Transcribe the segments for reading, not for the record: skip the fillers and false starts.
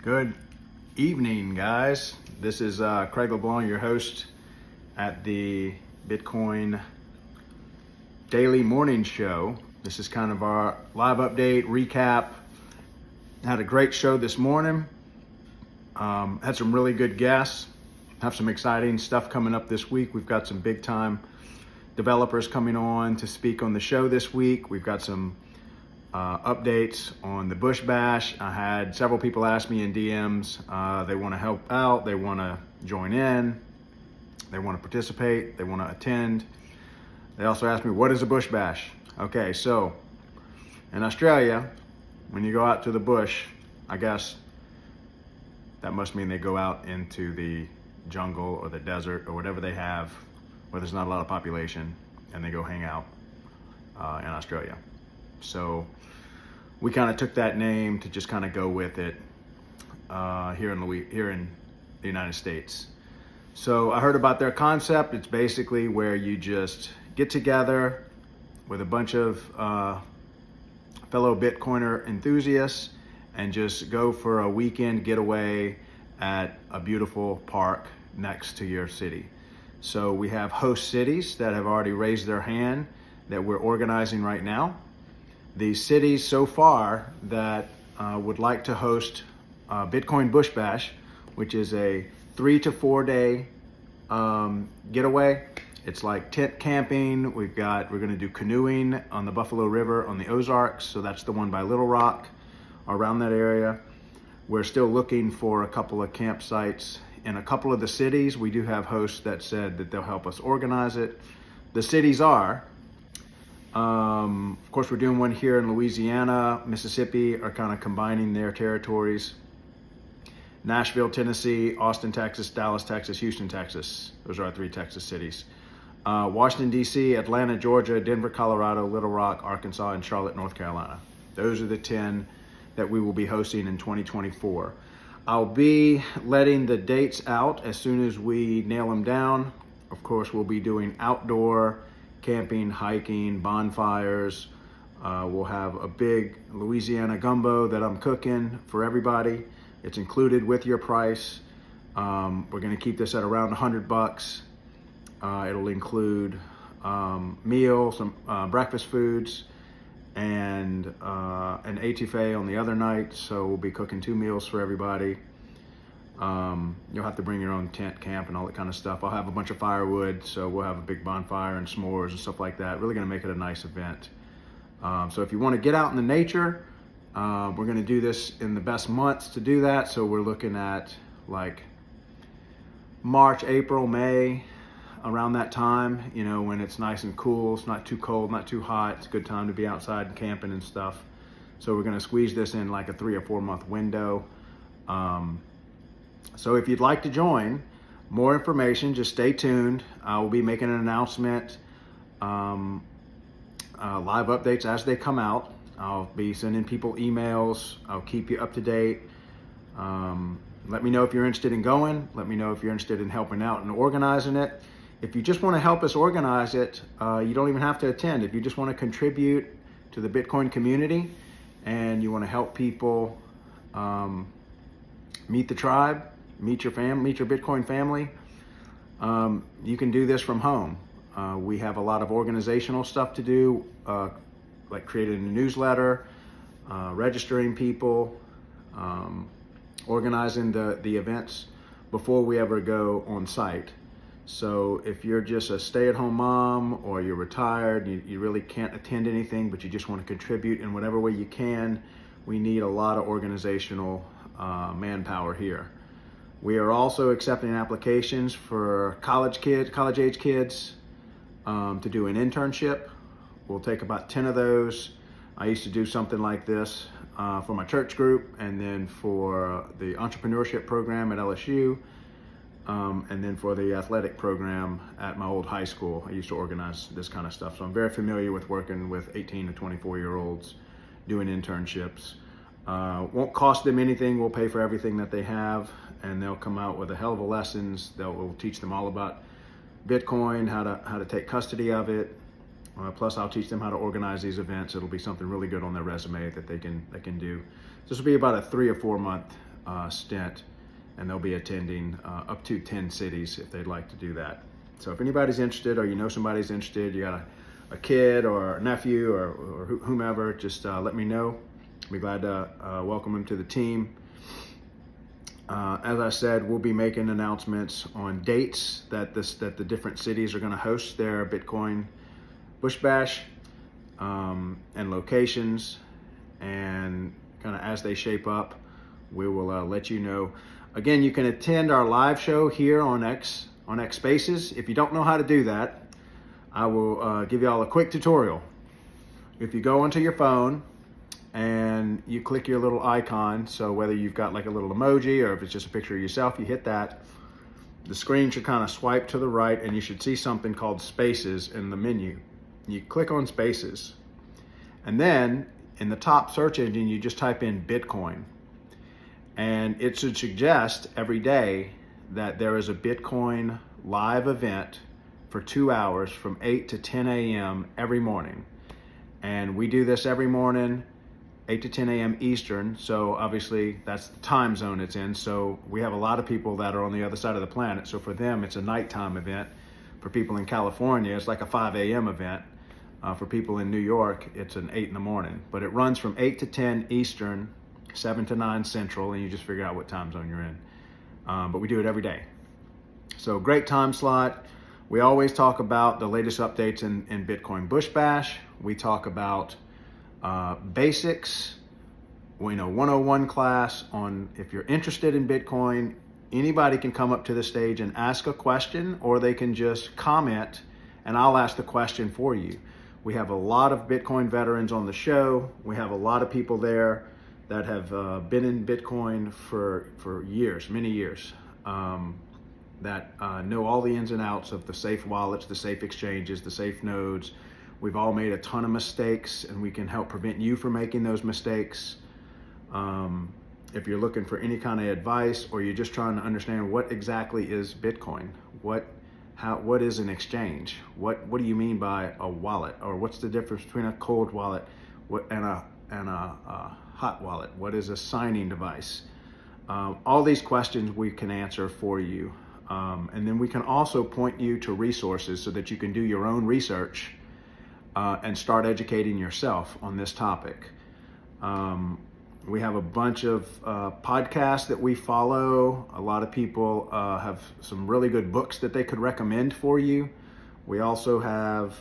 Good evening, guys. This is Craig LeBlanc, your host at the Bitcoin Daily Morning Show. This is kind of our live update, recap. Had a great show this morning. Had some really good guests. Have some exciting stuff coming up this week. We've got some big time developers coming on to speak on the show this week. We've got some updates on the Bush Bash. I had several people ask me in DMs. They want to help out. They want to join in. They want to participate. They want to attend. They also asked me, what is a Bush Bash? Okay, so in Australia, when you go out to the bush, I guess that must mean they go out into the jungle or the desert or whatever they have where there's not a lot of population, and they go hang out in Australia. So we kind of took that name to just kind of go with it here in the United States. So I heard about their concept. It's basically where you just get together with a bunch of fellow Bitcoiner enthusiasts and just go for a weekend getaway at a beautiful park next to your city. So we have host cities that have already raised their hand that we're organizing right now. The cities so far that would like to host Bitcoin Bush Bash, which is a 3 to 4 day getaway. It's like tent camping. We're going to do canoeing on the Buffalo River on the Ozarks. So that's the one by Little Rock, around that area. We're still looking for a couple of campsites in a couple of the cities. We do have hosts that said that they'll help us organize it. The cities are, of course, we're doing one here in Louisiana. Mississippi are kind of combining their territories. Nashville, Tennessee, Austin, Texas, Dallas, Texas, Houston, Texas. Those are our 3 Texas cities. Washington, D.C., Atlanta, Georgia, Denver, Colorado, Little Rock, Arkansas, and Charlotte, North Carolina. Those are the 10 that we will be hosting in 2024. I'll be letting the dates out as soon as we nail them down. Of course, we'll be doing outdoor camping, hiking, bonfires. We'll have a big Louisiana gumbo that I'm cooking for everybody. It's included with your price. We're going to keep this at around $100. It'll include meals, some breakfast foods, and an etouffee on the other night. So we'll be cooking 2 meals for everybody. You'll have to bring your own tent, camp, and all that kind of stuff. I'll have a bunch of firewood, so we'll have a big bonfire and s'mores and stuff like that. Really going to make it a nice event. So if you want to get out in the nature, we're going to do this in the best months to do that. So we're looking at like March, April, May, around that time, you know, when it's nice and cool. It's not too cold, not too hot. It's a good time to be outside and camping and stuff. So we're going to squeeze this in like a 3 or 4 month window. So if you'd like to join, more information, just stay tuned. I will be making an announcement, live updates as they come out. I'll be sending people emails. I'll keep you up to date. Let me know if you're interested in going. Let me know if you're interested in helping out and organizing it. If you just want to help us organize it, you don't even have to attend. If you just want to contribute to the Bitcoin community and you want to help people meet the tribe, meet your Bitcoin family, you can do this from home. We have a lot of organizational stuff to do, like creating a newsletter, registering people, organizing the events before we ever go on site. So if you're just a stay-at-home mom or you're retired, you really can't attend anything, but you just want to contribute in whatever way you can, we need a lot of organizational manpower here. We are also accepting applications for college-age kids to do an internship. We'll take about 10 of those. I used to do something like this for my church group, and then for the entrepreneurship program at LSU, and then for the athletic program at my old high school. I used to organize this kind of stuff. So I'm very familiar with working with 18 to 24-year-olds doing internships. Won't cost them anything. We'll pay for everything that they have, and they'll come out with a hell of a lessons. We'll teach them all about Bitcoin, how to take custody of it. Plus, I'll teach them how to organize these events. It'll be something really good on their resume that they can do. This will be about a 3 or 4 month stint, and they'll be attending up to 10 cities if they'd like to do that. So if anybody's interested, or you know somebody's interested, you got a kid or a nephew or whomever, just let me know. I'll be glad to welcome them to the team. As I said, we'll be making announcements on dates that the different cities are going to host their Bitcoin Bush Bash, and locations, and kind of as they shape up, we will let you know. Again, you can attend our live show here on X Spaces. If you don't know how to do that, I will give you all a quick tutorial. If you go onto your phone and you click your little icon, so whether you've got like a little emoji or if it's just a picture of yourself, you hit that. The screen should kind of swipe to the right, and you should see something called Spaces in the menu. You click on Spaces, and then in the top search engine, you just type in Bitcoin. And it should suggest every day that there is a Bitcoin live event for 2 hours from 8 to 10 a.m. every morning. And we do this every morning, 8 to 10 a.m. Eastern. So obviously that's the time zone it's in. So we have a lot of people that are on the other side of the planet. So for them, it's a nighttime event. For people in California, it's like a 5 a.m. event. For people in New York, it's an 8 in the morning. But it runs from 8 to 10 Eastern, 7 to 9 Central, and you just figure out what time zone you're in. But we do it every day. So great time slot. We always talk about the latest updates in Bitcoin Bush Bash. We talk about basics, 101 class on if you're interested in Bitcoin. Anybody can come up to the stage and ask a question, or they can just comment and I'll ask the question for you. We have a lot of Bitcoin veterans on the show. We have a lot of people there that have been in Bitcoin for years, many years, that know all the ins and outs of the safe wallets, the safe exchanges, the safe nodes. We've all made a ton of mistakes, and we can help prevent you from making those mistakes. If you're looking for any kind of advice, or you're just trying to understand what exactly is Bitcoin, what is an exchange, what do you mean by a wallet, or what's the difference between a cold wallet and a hot wallet, what is a signing device? All these questions we can answer for you, and then we can also point you to resources so that you can do your own research and start educating yourself on this topic. We have a bunch of podcasts that we follow. A lot of people have some really good books that they could recommend for you. We also have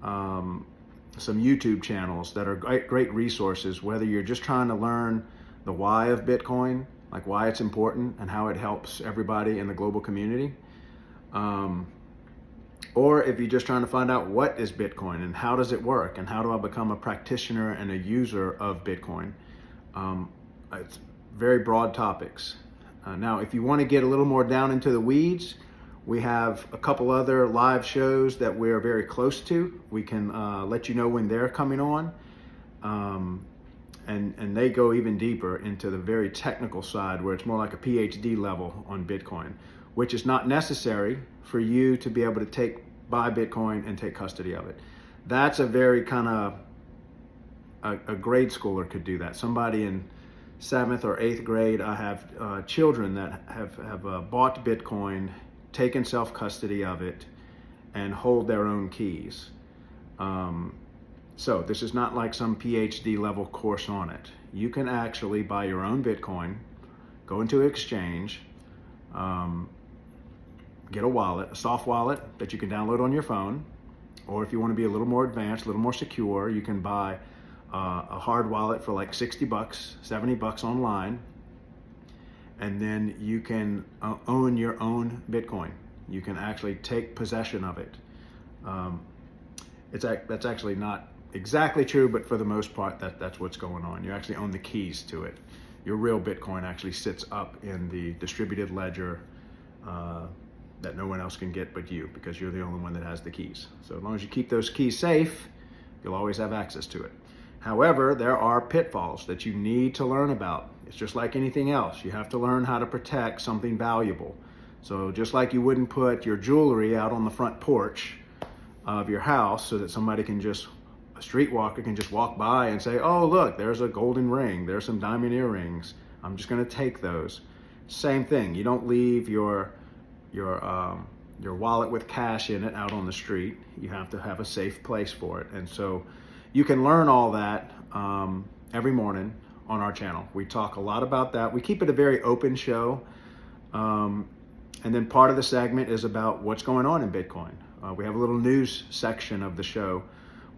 some YouTube channels that are great resources, whether you're just trying to learn the why of Bitcoin, like why it's important and how it helps everybody in the global community. Or if you're just trying to find out what is Bitcoin and how does it work and how do I become a practitioner and a user of Bitcoin. It's very broad topics. Now, if you want to get a little more down into the weeds, we have a couple other live shows that we're very close to. We can let you know when they're coming on. And they go even deeper into the very technical side, where it's more like a PhD level on Bitcoin, which is not necessary for you to be able to buy Bitcoin and take custody of it. That's a very kind of a grade schooler could do that. Somebody in 7th or 8th grade. I have children that have bought Bitcoin, taken self-custody of it, and hold their own keys. So this is not like some PhD level course on it. You can actually buy your own Bitcoin, go into an exchange, get a wallet, a soft wallet that you can download on your phone, or if you want to be a little more advanced, a little more secure, you can buy a hard wallet for like $60, $70 online, and then you can own your own Bitcoin. You can actually take possession of it. That's actually not exactly true, but for the most part, that's what's going on. You actually own the keys to it. Your real Bitcoin actually sits up in the distributed ledger that no one else can get but you, because you're the only one that has the keys. So as long as you keep those keys safe, you'll always have access to it. However, there are pitfalls that you need to learn about. It's just like anything else. You have to learn how to protect something valuable. So just like you wouldn't put your jewelry out on the front porch of your house so that somebody can a streetwalker can just walk by and say, oh, look, there's a golden ring, there's some diamond earrings. I'm just going to take those. Same thing. You don't leave your wallet with cash in it out on the street. You have to have a safe place for it. And so you can learn all that every morning on our channel. We talk a lot about that. We keep it a very open show. And then part of the segment is about what's going on in Bitcoin. We have a little news section of the show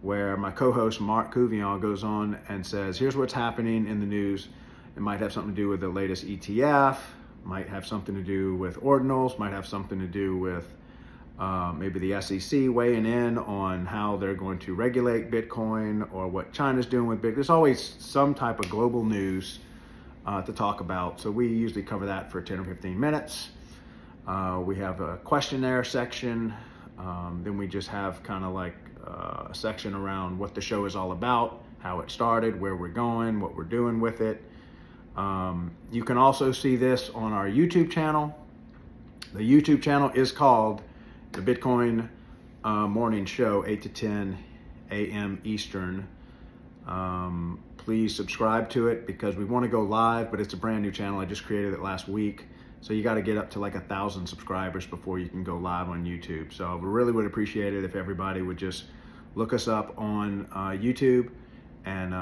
where my co-host Mark Couvion goes on and says, here's what's happening in the news. It might have something to do with the latest ETF, might have something to do with ordinals, might have something to do with maybe the SEC weighing in on how they're going to regulate Bitcoin or what China's doing with Bitcoin. There's always some type of global news to talk about. So we usually cover that for 10 or 15 minutes. We have a questionnaire section. Then we just have kind of like a section around what the show is all about, how it started, where we're going, what we're doing with it. You can also see this on our YouTube channel. The YouTube channel is called the Bitcoin Morning Show, 8 to 10 a.m. Eastern. Please subscribe to it because we want to go live, but it's a brand new channel. I just created it last week. So you got to get up to like 1,000 subscribers before you can go live on YouTube. So we really would appreciate it if everybody would just look us up on YouTube and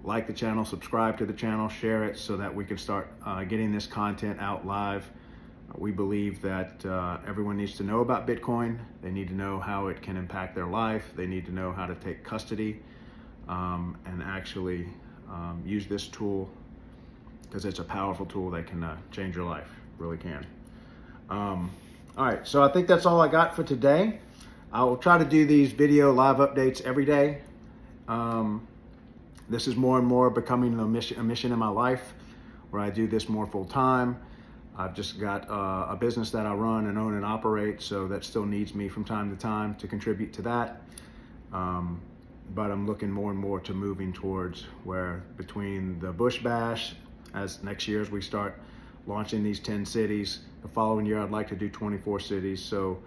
like the channel, subscribe to the channel, share it so that we can start getting this content out live. We believe that everyone needs to know about Bitcoin. They need to know how it can impact their life. They need to know how to take custody and actually use this tool, because it's a powerful tool that can change your life, really can. All right, so I think that's all I got for today. I will try to do these video live updates every day. This is more and more becoming a mission in my life where I do this more full time. I've just got a business that I run and own and operate, so that still needs me from time to time to contribute to that. But I'm looking more and more to moving towards where between the Bush Bash, as next year as we start launching these 10 cities, the following year I'd like to do 24 cities. So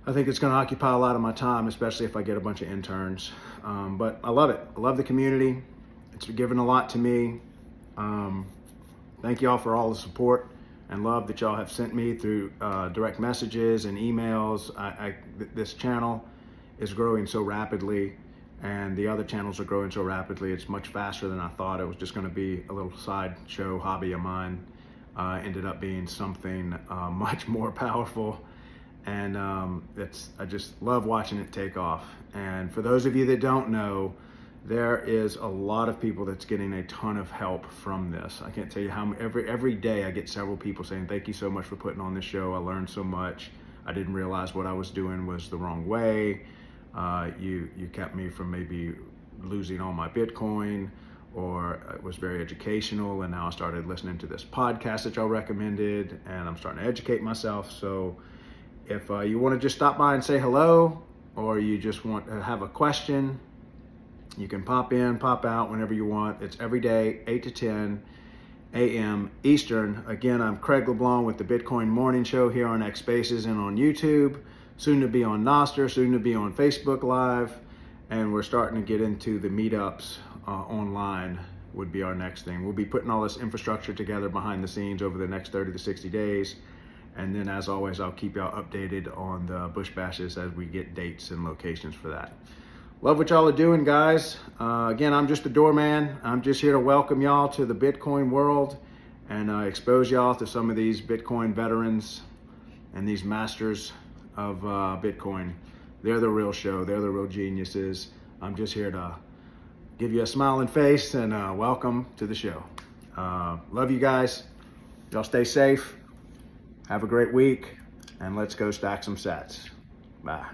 I think it's going to occupy a lot of my time, especially if I get a bunch of interns. But I love it. I love the community. It's given a lot to me. Thank y'all for all the support and love that y'all have sent me through direct messages and emails. This channel is growing so rapidly, and the other channels are growing so rapidly. It's much faster than I thought. It was just going to be a little sideshow hobby of mine. Ended up being something much more powerful, and I just love watching it take off. And for those of you that don't know, there is a lot of people that's getting a ton of help from this. I can't tell you how every day I get several people saying, thank you so much for putting on this show. I learned so much. I didn't realize what I was doing was the wrong way. You kept me from maybe losing all my Bitcoin, or it was very educational, and now I started listening to this podcast that y'all recommended, and I'm starting to educate myself. So if you want to just stop by and say hello, or you just want to have a question, you can pop in, pop out whenever you want. It's every day, 8 to 10 a.m. Eastern. Again, I'm Craig LeBlanc with the Bitcoin Morning Show here on X Spaces and on YouTube. Soon to be on Nostr, soon to be on Facebook Live. And we're starting to get into the meetups online would be our next thing. We'll be putting all this infrastructure together behind the scenes over the next 30 to 60 days. And then as always, I'll keep y'all updated on the Bush Bashes as we get dates and locations for that. Love what y'all are doing, guys. Again, I'm just a doorman. I'm just here to welcome y'all to the Bitcoin world and expose y'all to some of these Bitcoin veterans and these masters of Bitcoin. They're the real show. They're the real geniuses. I'm just here to give you a smiling face and welcome to the show. Love you guys. Y'all stay safe. Have a great week, and let's go stack some sats. Bye.